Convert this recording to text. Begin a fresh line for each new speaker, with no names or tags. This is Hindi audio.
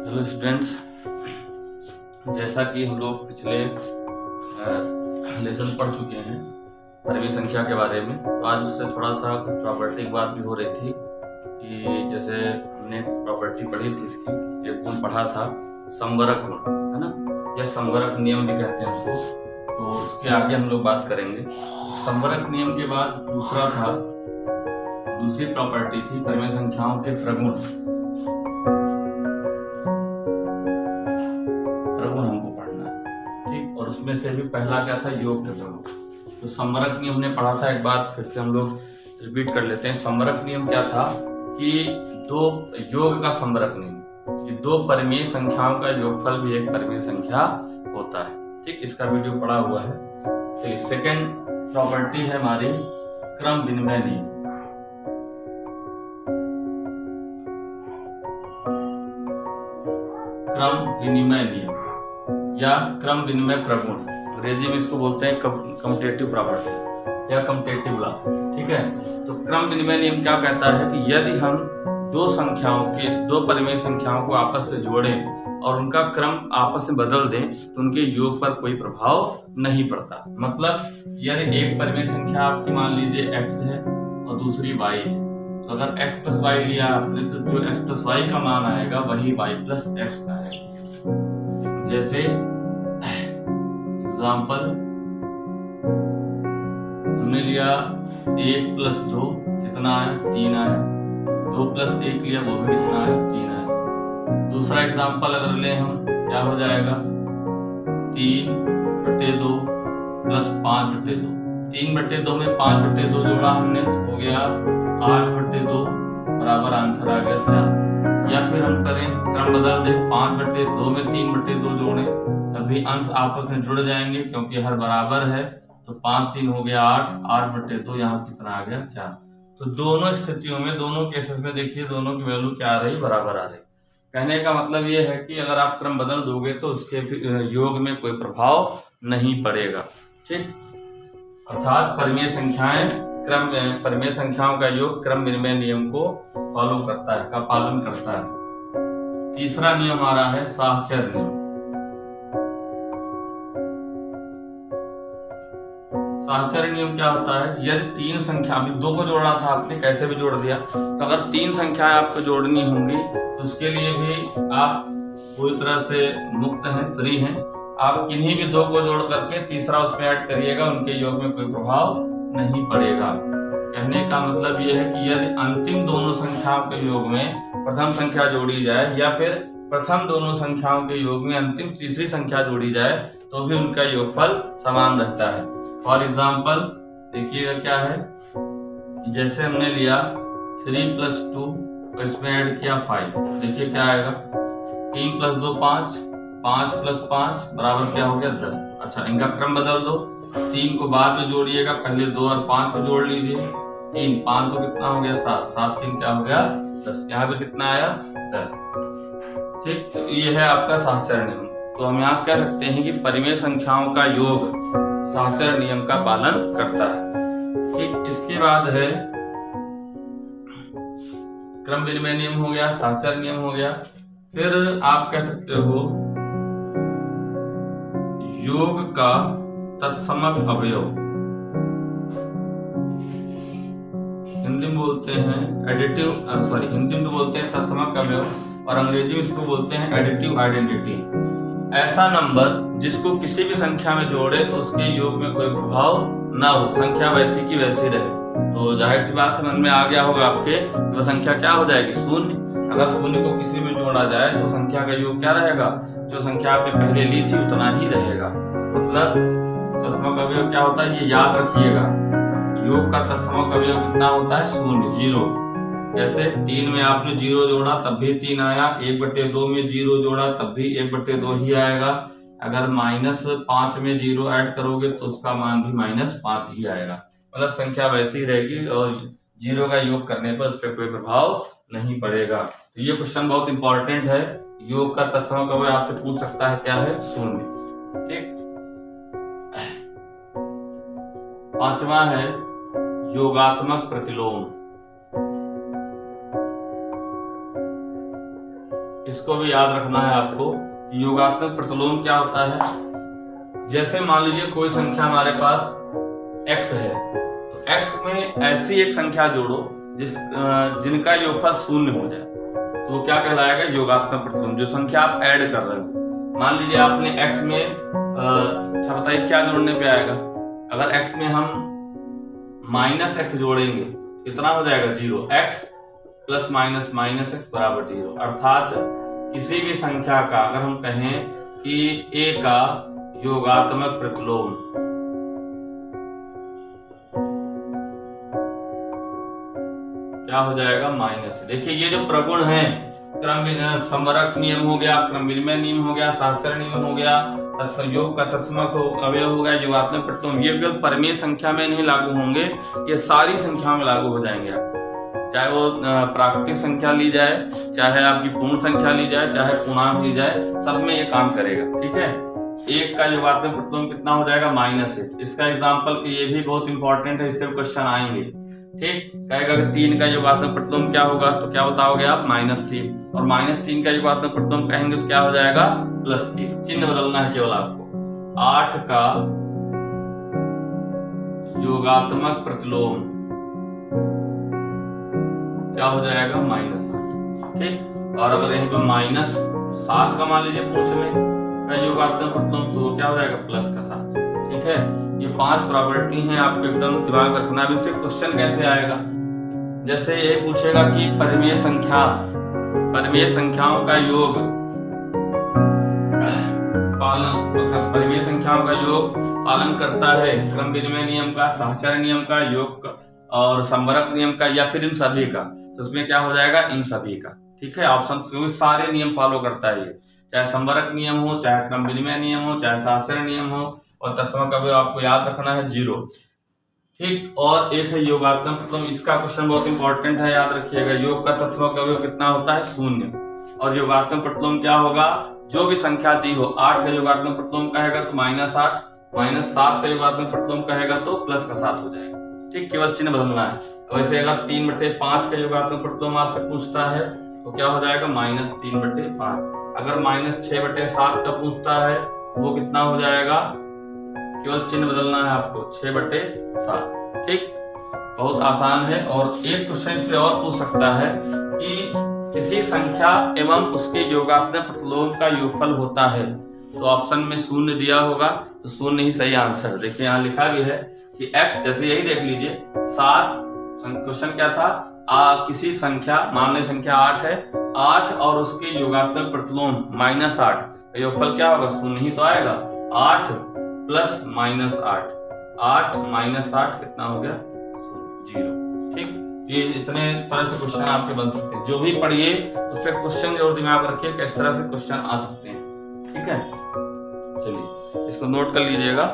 हेलो स्टूडेंट्स, जैसा कि हम लोग पिछले लेसन पढ़ चुके हैं परिमेय संख्या के बारे में, तो आज उससे थोड़ा सा कुछ प्रॉपर्टी की बात भी हो रही थी कि जैसे हमने प्रॉपर्टी पढ़ी थी, इसकी एक गुण पढ़ा था समवरक गुण, है ना, या समवरक नियम भी कहते हैं उसको। तो उसके आगे हम लोग बात करेंगे। समवरक नियम के बाद दूसरी प्रॉपर्टी थी परिमेय संख्याओं के प्रगुण हमको पढ़ना है, ठीक। और उसमें से भी पहला क्या था, योग के प्रगुण। तो समवरक नियम हमने पढ़ा था, एक बार फिर से हम लोग रिपीट कर लेते हैं। समवरक नियम क्या था कि दो योग का समवरक नियम कि दो परिमेय संख्याओं का योगफल भी एक परिमेय संख्या होता है, ठीक। इसका वीडियो पड़ा हुआ है। चलिए, सेकेंड प्रॉपर्टी है हमारी क्रम विनिमय नियम। क्रम विनिमय नियम या क्रम विनिमय प्रगुण, अंग्रेजी में इसको बोलते हैं कम्यूटेटिव प्रॉपर्टी या कम्यूटेटिव लॉ, ठीक है। तो क्रम विनिमय नियम क्या कहता है कि यदि हम दो परिमेय संख्याओं को आपस में जोड़ें और उनका क्रम आपस में बदल दें तो उनके योग पर कोई प्रभाव नहीं पड़ता। मतलब यदि एक परिमेय संख्या आपकी मान लीजिए x है और दूसरी y है, तो अगर x प्लस वाई लिया आपने तो जो x प्लस वाई का मान आएगा वही y प्लस x का आएगा। जैसे एग्जाम्पल हमने लिया 1 प्लस 2 कितना आया, 3 आया। 2 प्लस 1 लिया, वो भी कितना आया, 3 आया। दूसरा एग्जाम्पल अगर ले हम, क्या हो जाएगा, 3/2 प्लस 5/2। 3/2 में 5/2 जोड़ा हमने तो हो गया 8/2 बराबर आंसर आ गया 4। या फिर हम करें क्रम बदल दें, 5/2 में 3/2 जोड़े तभी अंश आपस में जुड़ जाएंगे क्योंकि हर बराबर है। तो 5 3 हो गया 8, 8/2 यहाँ कितना आ गया 4। तो दोनों स्थितियों में, दोनों केसेस में देखिए दोनों की वैल्यू क्या आ रही, बराबर आ रही। कहने का मतलब ये है कि अगर आप क्रम बदल दोगे तो उसके योग में कोई प्रभाव नहीं पड़ेगा, ठीक। अर्थात परिमेय संख्याओं का योग क्रम विनिमय नियम को फॉलो करता है, का पालन करता है। तीसरा नियम आ रहा है साहचर्य नियम। साहचर्य नियम क्या होता है, यदि तीन संख्या, अभी 2 को जोड़ा था आपने, कैसे भी जोड़ दिया, तो अगर 3 संख्याएं आपको जोड़नी होंगी तो उसके लिए भी आप पूरी तरह से मुक्त हैं, फ्री हैं। आप किन्हीं भी 2 को जोड़ करके तीसरा उसमें ऐड करिएगा, उनके योग में कोई प्रभाव नहीं पड़ेगा। कहने का मतलब यह है कि यदि अंतिम दोनों संख्याओं के योग में प्रथम संख्या जोड़ी जाए या फिर प्रथम दोनों संख्याओं के योग में अंतिम तीसरी संख्या जोड़ी जाए तो भी उनका योगफल समान रहता है। फॉर एग्जाम्पल देखिएगा क्या है, जैसे हमने लिया 3 + 2 और इसमें ऐड किया 5, देखिए क्या आएगा, 3 + 2 5, 5 + 5 बराबर क्या हो गया 10। अच्छा, इनका क्रम बदल दो, 3 को बाद में जोड़िएगा, पहले 2 और 5 को जोड़ लीजिए। 3 5 तो कितना हो गया 7, 7 3 क्या हो गया 10, यहाँ पे कितना आया 10, ठीक। तो ये है आपका साहचर्य नियम। तो हम यहाँ से कह सकते हैं कि परिमेय संख्याओं का योग साहचर्य नियम का पालन करता है, ठीक। इसके बाद है क्रम विनिमय नियम हो गया, साहचर्य नियम हो गया। फिर आप कह सकते हो योग का तत्समक अवयव, हिंदी में बोलते हैं हिंदी में बोलते हैं तत्समक अवयव और अंग्रेजी में इसको बोलते हैं एडिटिव आइडेंटिटी। ऐसा नंबर जिसको किसी भी संख्या में जोड़े तो उसके योग में कोई प्रभाव ना हो, संख्या वैसी की वैसी रहे। तो जाहिर सी बात है, मन में आ गया होगा आपके, वो संख्या क्या हो जाएगी, 0। अगर 0 को किसी में जोड़ा जाए तो संख्या का योग क्या रहेगा, जो संख्या आपने पहले ली थी उतना ही रहेगा। मतलब तत्समक अवयव क्या होता है, ये याद रखिएगा, योग का तत्समक अवयव कितना होता है, 0 0। जैसे 3 में आपने 0 जोड़ा तब भी 3 आया, 1/2 में 0 जोड़ा तब भी 1/2 ही आएगा। अगर -5 में 0 ऐड करोगे तो उसका मान भी -5 ही आएगा। मतलब संख्या वैसी रहेगी और 0 का योग करने पर उस पर कोई प्रभाव नहीं पड़ेगा। तो ये क्वेश्चन बहुत इंपॉर्टेंट है, योग का तत्समक अवयव आपसे पूछ सकता है, क्या है, 0, ठीक। 5वां है योगात्मक प्रतिलोम। इसको भी याद रखना है आपको। योगात्मक प्रतिलोम क्या होता है? जैसे मान लीजिए कोई संख्या हमारे पास x है, तो x में ऐसी एक संख्या जोड़ो जिनका योगफल 0 हो जाए, तो वो क्या कहलाएगा? योगात्मक प्रतिलोम। जो संख्या आप ऐड कर रहे हो, मान लीजिए आपने x में अच्छा बताइए क्या जोड़ने पे आएगा? अगर x में हम -x जोड़ेंगे कितना हो जाएगा? 0। x plus minus minus x बराबर 0। अर्थात किसी भी संख्या का अगर हम कहें कि a का योगात्मक प्रतिलोम क्या हो जाएगा? माइनस। देखिए ये जो प्रगुण है, संवरक नियम हो गया, क्रम विनिमय नियम हो गया, साहचर्य नियम हो गया, तत्संयोग का तत्समक अवयव हो गया, योगात्मक प्रतिलोम, ये केवल परिमेय संख्या में नहीं लागू होंगे, ये सारी संख्याओं में लागू हो जाएंगे आपको। चाहे वो प्राकृतिक संख्या ली जाए, चाहे आपकी पूर्ण संख्या ली जाए, चाहे पूर्णांक ली जाए, सब में ये काम करेगा। ठीक है। 1 का योगात्मक प्रतिलोम कितना हो जाएगा? -8। इसका एग्जाम्पल ये भी बहुत इंपॉर्टेंट है, इससे क्वेश्चन आएंगे। ठीक, कहेगा कि 3 का योगात्मक प्रतिलोम क्या होगा, तो क्या बताओगे आप? -3। और -3 का योगात्मक प्रतिलोम कहेंगे तो क्या हो जाएगा? +3। चिन्ह बदलना है केवल आपको। 8 का योगात्मक प्रतिलोम क्या हो जाएगा? -8। ठीक। और अगर यहीं पर -7 का मान लीजिए पूछ ले का योगात्मक प्रतिलोम, तो क्या हो जाएगा? +7। ठीक है। ये 5 प्रॉपर्टी हैं, आपको एकदम दिमाग रखना भी। सिर्फ क्वेश्चन कैसे आएगा? जैसे ये पूछेगा कि परिमेय संख्याओं का योग पालन करता है क्रम विनिमय नियम का, साहचर्य नियम का, योग का और संवरक नियम का, या फिर इन सभी का, तो इसमें क्या हो जाएगा? इन सभी का। ठीक है। ऑप्शन सारे नियम फॉलो करता है ये, चाहे संवरक नियम हो, चाहे क्रम विनिमय नियम हो, चाहे साहचर्य नियम हो, और तत्समक अवयव आपको याद रखना है 0। ठीक। और एक है योगात्मक प्रतिलोम, इसका क्वेश्चन बहुत इंपॉर्टेंट है, याद रखिएगा। योग का तत्समक अवयव कितना होता है? 0। और योगात्मक प्रतिलोम क्या होगा? जो भी संख्या दी हो, 8 का योगात्मक प्रतिलोम कहेगा तो -8, -7 का योगात्मक प्रतिलोम कहेगा तो +7 हो जाएगा। ठीक, केवल चिन्ह बदलना है। वैसे अगर 3/5 का योगात्मक प्रतिलोम आपसे पूछता है तो क्या हो जाएगा? -3/5। अगर -6/7 का पूछता है तो वो कितना हो जाएगा? केवल चिन्ह बदलना है आपको, 6/7। ठीक, बहुत आसान है। और एक क्वेश्चन इस पे और पूछ सकता है कि किसी संख्या एवं उसके योगात्मक प्रतिलोम का योगफल होता है, तो ऑप्शन में 0 दिया होगा, तो 0 ही सही आंसर। देखिए यहाँ लिखा भी है कि x, जैसे यही देख लीजिए 7, क्वेश्चन क्या था? किसी संख्या, मान ली संख्या 8 है, 8 और उसके योगात्मक प्रतिलोम -8, योगफल क्या होगा? 0 ही तो आएगा। 8 प्लस -8, 8 -8 कितना हो गया? 0। ठीक, ये इतने तरह से क्वेश्चन आपके बन सकते हैं। जो भी पढ़िए उस पर क्वेश्चन जरूर दिमाग रखिए, किस तरह से क्वेश्चन आ सकते हैं। ठीक है, चलिए इसको नोट कर लीजिएगा।